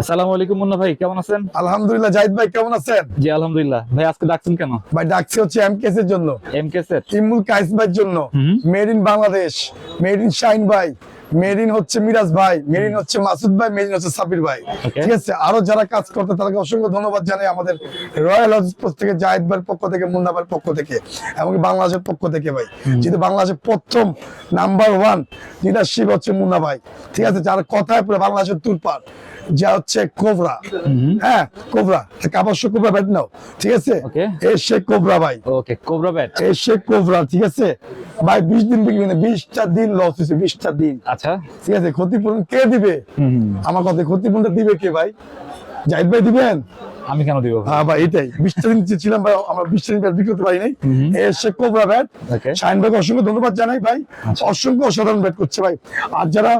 আসসালামু আলাইকুম মুন্না ভাই, কেমন আছেন? আলহামদুলিল্লাহ। জাহিদ ভাই কেমন আছেন? জি আলহামদুলিল্লাহ। ভাই আজকে ডাকছেন কেন? ভাই ডাকছি হচ্ছে এমকেএস এর জন্য, এমকেএস এর ইমুল কাইস ভাইয়ের জন্য। Made in Bangladesh, made in shine ভাই, মেড ইন হচ্ছে মিরাজ ভাই, মেড ইন হচ্ছে মাসুদ ভাই, মেড ইন হচ্ছে সাবির ভাই। ঠিক আছে, আরো যারা কাজ করতে তাদেরকে অসংখ্য ধন্যবাদ জানাই আমাদের রয়্যাল হাউস থেকে, জাহিদ ভাইয়ের পক্ষ থেকে, মুন্না ভাইয়ের পক্ষ থেকে, এমনকি বাংলাদেশের পক্ষ থেকে ভাই। যেহেতু বাংলাদেশের প্রথম নাম্বার 1 লিডারশিপ হচ্ছে মুন্না ভাই। ঠিক আছে, যার কথায় পুরো বাংলাদেশের তুলপার, যা হচ্ছে কোবরা। হ্যাঁ, কোবরা কাবাস কোবরা ব্যাট নাও। ঠিক আছে, এই শেখ কোবরা ভাই। ওকে, কোবরা ব্যাট, এই শেখ কোবরা। ঠিক আছে ভাই, 20 দিন বিক্রি না, 20টা দিন লস হয়েছে, 20টা দিন। আচ্ছা, ঠিক আছে, ক্ষতিপূরণ কে দিবে? আমার কথা, ক্ষতিপূরণটা দিবে কে ভাই? জাহিদ ভাই দিবেন? আমি কেন দিব? হ্যাঁ ভাই, এটাই 20টা দিন ছিলাম ভাই, আমরা 20টা দিন ব্যাট বিক্রি করতে পারি নাই। এই শেখ কোবরা ব্যাট, শাহিন ভাইকে অসংখ্য ধন্যবাদ জানাই ভাই। অসংখ্য অসাধারণ ব্যাট করছে ভাই। আর যারা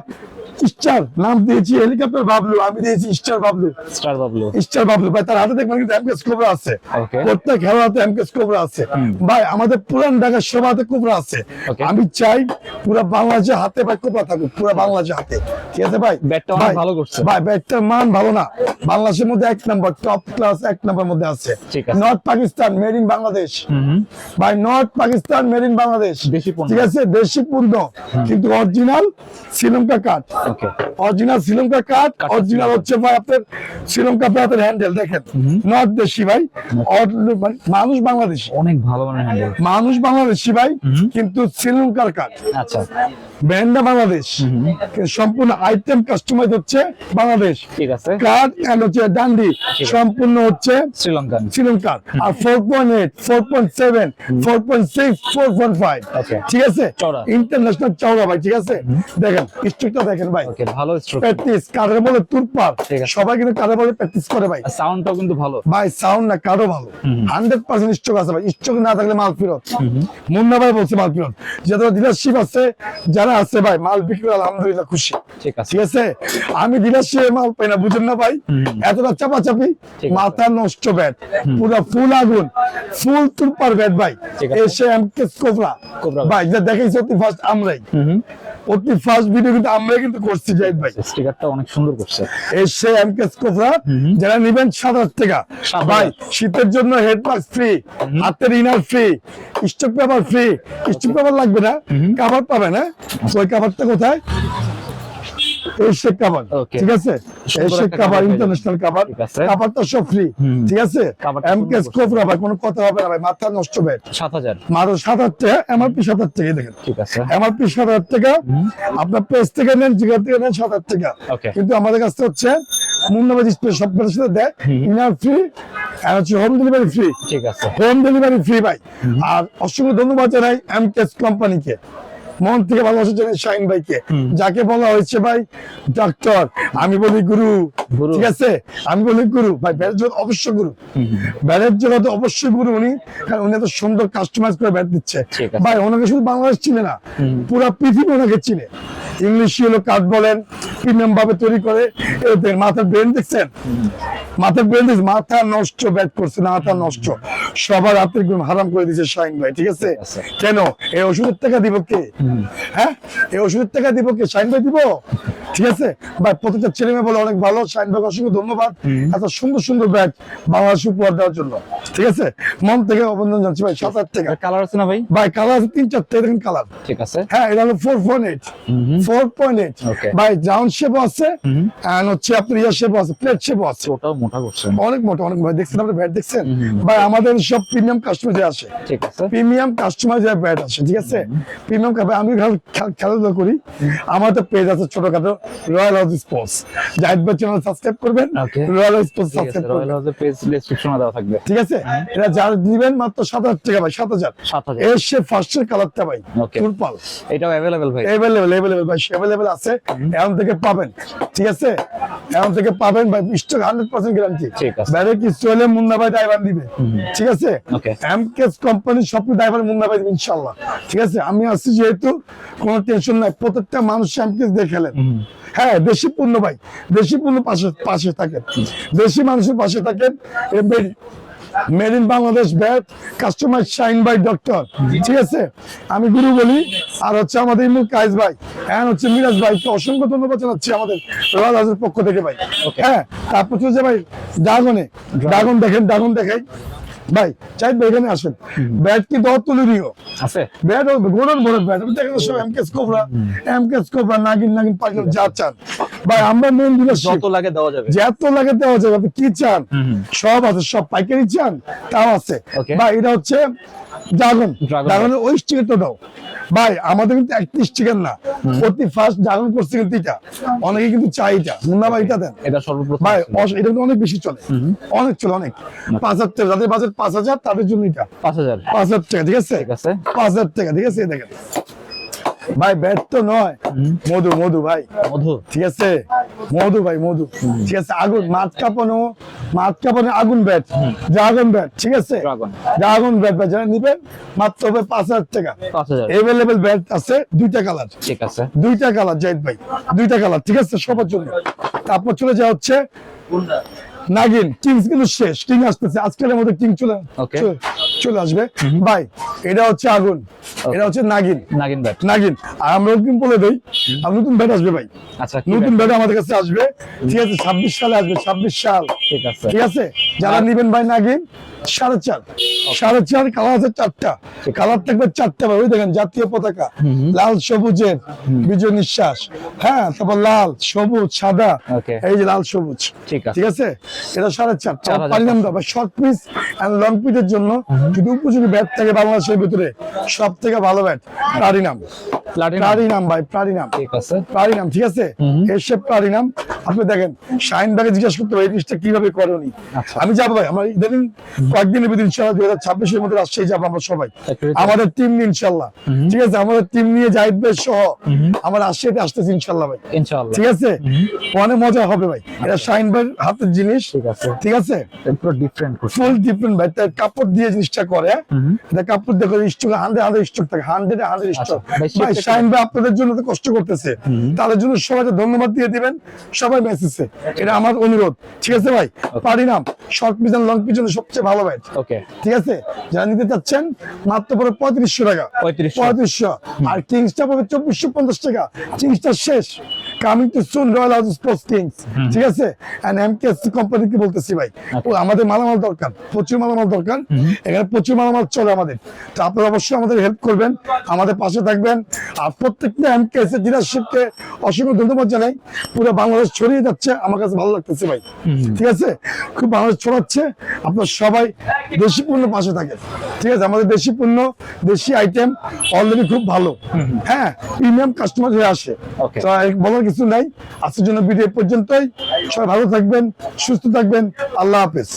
স্টার নাম দিয়েছি, হেলিকপ্টার বাবলু, আমি দিয়েছি star Bablu. Star Bablu, star Bablu ভাই, তার হাতে দেখবেন কিন্তু এমকেএস কোবরা আছে। প্রত্যেক খেলোয়াড় হাতে এমকেএস কোবরা আছে ভাই। আমাদের পুরান ঢাকার সবার হাতে কোবরা আছে। আমি চাই পুরো বাংলাদেশের হাতে ভাই কোবরা থাকুক, পুরো বাংলাদেশের হাতে। ঠিক আছে ভাই, ব্যাটটা অনেক ভালো করছে ভাই। ব্যাটটার মান ভালো না, বাংলাদেশের মধ্যে 1 নম্বর, টপ ক্লাস 1 নম্বর মধ্যে আছে। North Pakistan made in Bangladesh ভাই, north Pakistan made in Bangladesh. ঠিক আছে, দেশি পণ্য কিন্তু original Sri Lanka cut. Original Sri Lanka cut, original হচ্ছে ভাই আপনার শ্রীলঙ্কা প্যাথের হ্যান্ডেল দেখেন, নট দেশি ভাই। মানুষ বাংলাদেশি, অনেক ভালো মানের হ্যান্ডেল, মানুষ বাংলাদেশি ভাই, কিন্তু শ্রীলঙ্কার কাট। আচ্ছা, ব্র্যান্ডটা বাংলাদেশ, সম্পূর্ণ আইটেম কাস্টমাইজ হচ্ছে বাংলাদেশ। ঠিক আছে, কাট এন্ড হচ্ছে ডান্ডি সম্পূর্ণ হচ্ছে শ্রীলঙ্কান, শ্রীলঙ্কার। আর 4.8, 4.7, 4.6, 4.5। ঠিক আছে, ইন্টারন্যাশনাল চওড়া ভাই। ঠিক আছে, দেখেন স্ট্রোকটা দেখেন ভাই, ভালো স্ট্রোক। প্র্যাকটিস কারের বলে তুলপার, সবাই কিন্তু কারের বলে প্র্যাকটিস করে ভাই। সাউন্ডটাও কিন্তু ভালো ভাই, সাউন্ড না কারও ভালো। 100% স্ট্রোক আছে ভাই, স্ট্রোক না থাকলে মাল ফেরত। মুন্না ভাই বলছে মাল ফেরত। যাদের ডিলারশিপ আছে, যারা আছে ভাই, মাল বিক্রি আলহামদুলিল্লাহ খুশি। ঠিক আছে, আমি ডিলারশিপে মাল পাই না, বুঝেন না ভাই, এতটা চাপাচাপি, মাথা নষ্ট ব্যাট, পুরো ফুল আগুন, ফুল তুলপার ব্যাট ভাই। এসে এমকেএস কোবরা ভাই, যা দেখাইছি অতি ফার্স্ট আমরাই, অতি ফার্স্ট ভিডিও কিন্তু আমরাই কিন্তু করছি জাহিদ ভাই। স্টিকারটা অনেক সুন্দর করছে। এসে এমকেএস কোবরা যারা নেবেন 7,000 টাকা ভাই। শীতের জন্য হেড মাস্ক ফ্রি, হাতের inner free, stock paper free. Stock paper লাগবে না, কভার পাবেন। হ্যাঁ, ওই কভারটা কোথায়? Asian cover. ঠিক আছে, এশিয়ান কভার, ইন্টারন্যাশনাল কভার, কভারটা সব ফ্রি। ঠিক আছে, এমকেএস কোবরা ভাই, কোনো কথা হবে না ভাই, মাথা নষ্ট ব্যাট। 7,000 মাত্র 7,000 টাকা, এমআরপি 7,000 টাকা। দেখেন, ঠিক আছে, এমআরপি 7,000 টাকা। আপনার পেজ থেকে নেন, জিগার থেকে নেন 7,000 টাকা। কিন্তু আমাদের কাছে হচ্ছে মুন্না ভাই সব কিছুর সাথে দেয়, ইনার ফ্রি আর হচ্ছে হোম ডেলিভারি ফ্রি। ঠিক আছে, হোম ডেলিভারি ফ্রি ভাই। আর অসংখ্য ধন্যবাদ জানাই এমকেএস কোম্পানিকে, মন থেকে ভালোবাসা জানাই শাহিন ভাইকে, যাকে বলা হয়েছে ভাই ডাক্তার, আমি বলি গুরু। ঠিক আছে, আমি বলি গুরু ভাই, ব্যাটের জগৎ অবশ্য গুরু, ব্যাটের জগৎ অবশ্যই গুরু উনি, কারণ উনি এত সুন্দর কাস্টমাইজ করে ব্যাট দিচ্ছে ভাই। ওনাকে শুধু বাংলাদেশ চিনে না, পুরো পৃথিবী ওনাকে চিনে। ইংলিশ হলো কাঠ বলেন, প্রিমিয়াম ভাবে তৈরি করে। মাথার ব্রেন দেখছেন, মাথার ব্রেন দেখছেন, মাথা নষ্ট ব্যাট করছে, মাথা নষ্ট, সবার হাতের ঘুম হারাম করে দিয়েছে শাহিন ভাই। ঠিক আছে, কেন? এই ওষুধের টাকা দিব কে? হ্যাঁ, এই ওষুধের টাকা দিব কে? শাহিন ভাই দিব। ঠিক আছে ভাই, প্রত্যেকটা ছেলে মেয়ে বলে অনেক ভালো। শাহিন ভাই অসংখ্য ধন্যবাদ এত সুন্দর সুন্দর ব্যাট বাংলাদেশ উপহার দেওয়ার জন্য। ঠিক আছে, মন থেকে অভিনন্দন জানাচ্ছি ভাই। 7,000 টাকা। কালার আছে না ভাই? ভাই কালার আছে 3-4টা, দেখেন কালার। ঠিক আছে, হ্যাঁ, এটা হলো 4.8, 4.8 ভাই। রাউন্ড শেপও আছে, এন্ড হচ্ছে আপনার ইয়ার শেপও আছে, প্লেট শেপও আছে। ওটাও মোটা করছে, অনেক মোটা, অনেক মোটা। দেখছেন আপনি ব্যাট দেখছেন ভাই, আমাদের সব প্রিমিয়াম কাস্টমাইজ আসে। ঠিক আছে, প্রিমিয়াম কাস্টমাইজ ব্যাট আসে। ঠিক আছে, প্রিমিয়াম আমি খেলাধুলা করি, আমার তো পেজ আছে ছোটখাটো, রয়্যাল হাউস স্পোর্টস। জাহিদ ভাই চ্যানেল সাবস্ক্রাইব করবেন, রয়্যাল হাউস স্পোর্টস সাবস্ক্রাইব করবেন, রয়্যাল হাউসের পেজ ডেসক্রিপশনে দেওয়া থাকবে। ঠিক আছে, এটা যারা দিবেন মাত্র 7,000 টাকা ভাই, 7,000। এর সে ফার্স্টের কালারটা ভাই ফুলপাল, এটাও अवेलेबल ভাই, अवेलेबल ভাই, अवेलेबल আছে, এখন থেকে পাবেন। ঠিক আছে, এখন থেকে পাবেন ভাই, স্টক 100% গ্যারান্টি। ঠিক আছে, বাইরে কি চলে মুন্না ভাই ড্রাইভার দিবে। ঠিক আছে, এমকেএস কোম্পানি সব ড্রাইভার মুন্না ভাই দিবে ইনশাআল্লাহ। ঠিক আছে, আমি আসছি যেহেতু কোনো টেনশন নাই, প্রত্যেকটা মানুষ এমকেএস দিয়ে খেলেন। হ্যাঁ, দেশি পণ্য ভাই, দেশি পণ্য পাশে থাকেন, দেশি মানুষের পাশে থাকেন। Made in Bangladesh bat, customer shine by doctor. ঠিক আছে, আমি গুরু বলি, আর হচ্ছে আমাদের ইমুল কায়েস ভাই, হ্যাঁ হচ্ছে মিরাজ ভাইকে অসংখ্য ধন্যবাদ জানাচ্ছি আমাদের রয়্যাল হাউসের পক্ষ থেকে ভাই। হ্যাঁ, তারপর হচ্ছে ভাই ড্রাগন দেখেন, ড্রাগন দেখাই ভাই, চাইবে এখানে আসেন। ব্যাট কিন্তু অতুলনীয় আছে ব্যাট, গোড়ন বড় ব্যাট, দেখেন সব এমকেএস কোবরা, নাগিন পাইলট, যা চান ভাই। আমরা মেন ডিলারশিপ, যত লাগে দেওয়া যাবে, যত লাগে দেওয়া যাবে। আপনি কি চান সব আছে, সব পাইকারি চান তাও আছে ভাই। এটা হচ্ছে ড্রাগনের ওই স্টিকারটা দাও ভাই। আমাদের কিন্তু 31 চিকেন না, প্রতি ফার্স্ট ড্রাগন করছে কিন্তু এটা, অনেকে কিন্তু চাই এটা। মুন্না ভাই এটা দেন, এটা সর্বপ্রথম ভাই এটা কিন্তু অনেক বেশি চলে, অনেক চলে, অনেক 5,000 টাকা, যাদের বাজেট 5,000 তাদের জন্য এটা 5,000 টাকা। ঠিক আছে, 5,000 টাকা। ঠিক আছে, দেখেন ভাই, ব্যাট তো নয়, মধু ভাই, ঠিক আছে, মধু ভাই, ঠিক আছে। আগুন মাছ কাঁপানো আগুন ব্যাট, ড্রাগন ব্যাট, ঠিক আছে, ড্রাগন ব্যাট ভাই, যারা নিবেন মাত্র হবে 5,000 টাকা। এভেলেবেল ব্যাট আছে, 2টা কালার, ঠিক আছে, 2টা কালার জাহিদ ভাই, 2টা কালার, ঠিক আছে, সবার জন্য। তারপর চলে যাওয়া হচ্ছে নাগিন। কিংস কিন্তু শেষ, কিং আসতেছে আজকালের মধ্যে, কিং চলে আসবে ভাই। এটা হচ্ছে আগুন, এটা হচ্ছে নাগিন ব্যাট। আর আমরা নতুন বলে দেই, আর নতুন ব্যাট আসবে ভাই। আচ্ছা, নতুন ব্যাট আমাদের কাছে আসবে, ঠিক আছে, 26 সালে আসবে, 26 সাল। ঠিক আছে, যারা নিবেন ভাই নাগিন 4.5 কালার আছে, 4টা কালার থাকবে, 4টা ভাই। ওই দেখেন জাতীয় পতাকা, লাল সবুজের বিজয় নিঃশ্বাস, হ্যাঁ, তারপর লাল সবুজ সাদা, এই যে লাল সবুজ, ঠিক আছে। এটা 4.5 পারিনাম দাও ভাই। শর্ট পিস এন্ড লং পিচের জন্য যদি উপযোগী ব্যাট থাকে বাংলাদেশের ভিতরে, সব থেকে ভালো ব্যাট প্লাটিনাম ভাই, প্লাটিনাম, ঠিক আছে, এসব প্লাটিনাম। আপনি দেখেন শাইন ব্যাগে জিজ্ঞাসা করতে ভাই, এই জিনিসটা কিভাবে করেনি। আমি যাবো ভাই, আমার ইদানিং কয়েকদিনের ভিতরে ইনশাআল্লাহ 2026-এর মধ্যে রাজশাহী যাবো আমরা সবাই, আমাদের টিম নিয়ে ইনশাআল্লাহ। ঠিক আছে, আমাদের টিম নিয়ে জাহিদ ভাই সহ আমরা রাজশাহীতে আসতেছি ইনশাআল্লাহ ভাই, ঠিক আছে, অনেক মজা হবে ভাই। এটা শাইন ভাইয়ের হাতের জিনিস, ঠিক আছে, ফুল ডিফারেন্ট ভাই। তার কাপড় দিয়ে জিনিসটা করে, এটা কাপড় দেখো স্টক 100 স্টক থাকে, 100 স্টক ভাই। শাইন ভাই আপনাদের জন্য তো কষ্ট করতেছে, তাদের জন্য সবাইকে ধন্যবাদ দিয়ে দিবেন, সবাই মেসেজে, এটা আমার অনুরোধ, ঠিক আছে ভাই। পারিনাম short piece and long piece জন্য সবচেয়ে ভালো ব্যাট, ঠিক আছে। যারা নিতে চাচ্ছেন মাত্র পরে 3500 টাকা, 3500। আর কিংসটা পাবে 2450 টাকা। কিংসটা শেষ, coming to soon, royal house sports kings, ঠিক আছে। এন্ড এমকেএস কোম্পানিকে বলতেছি ভাই, আমাদের মালামাল দরকার, প্রচুর মালামাল দরকার, এখানে প্রচুর মালামাল চলে আমাদের। তো আপনারা অবশ্যই আমাদের হেল্প করবেন, আমাদের পাশে থাকবেন। আর প্রত্যেকটা এমকেএস এর ডিলারশিপকে অসংখ্য ধন্যবাদ জানাই। পুরো বাংলাদেশ ছড়িয়ে যাচ্ছে, আমার কাছে ভালো লাগতেছে ভাই, ঠিক আছে, খুব বাংলাদেশ ছড়াচ্ছে। আপনার সবাই দেশি পণ্য পাশে থাকেন, ঠিক আছে। আমাদের দেশি পণ্য, দেশি আইটেম অলরেডি খুব ভালো, হ্যাঁ, প্রিমিয়াম কাস্টমার হয়ে আসে। তো বলার কিছু নাই, আজকের জন্য ভিডিও পর্যন্তই। সবাই ভালো থাকবেন, সুস্থ থাকবেন, আল্লাহ হাফেজ।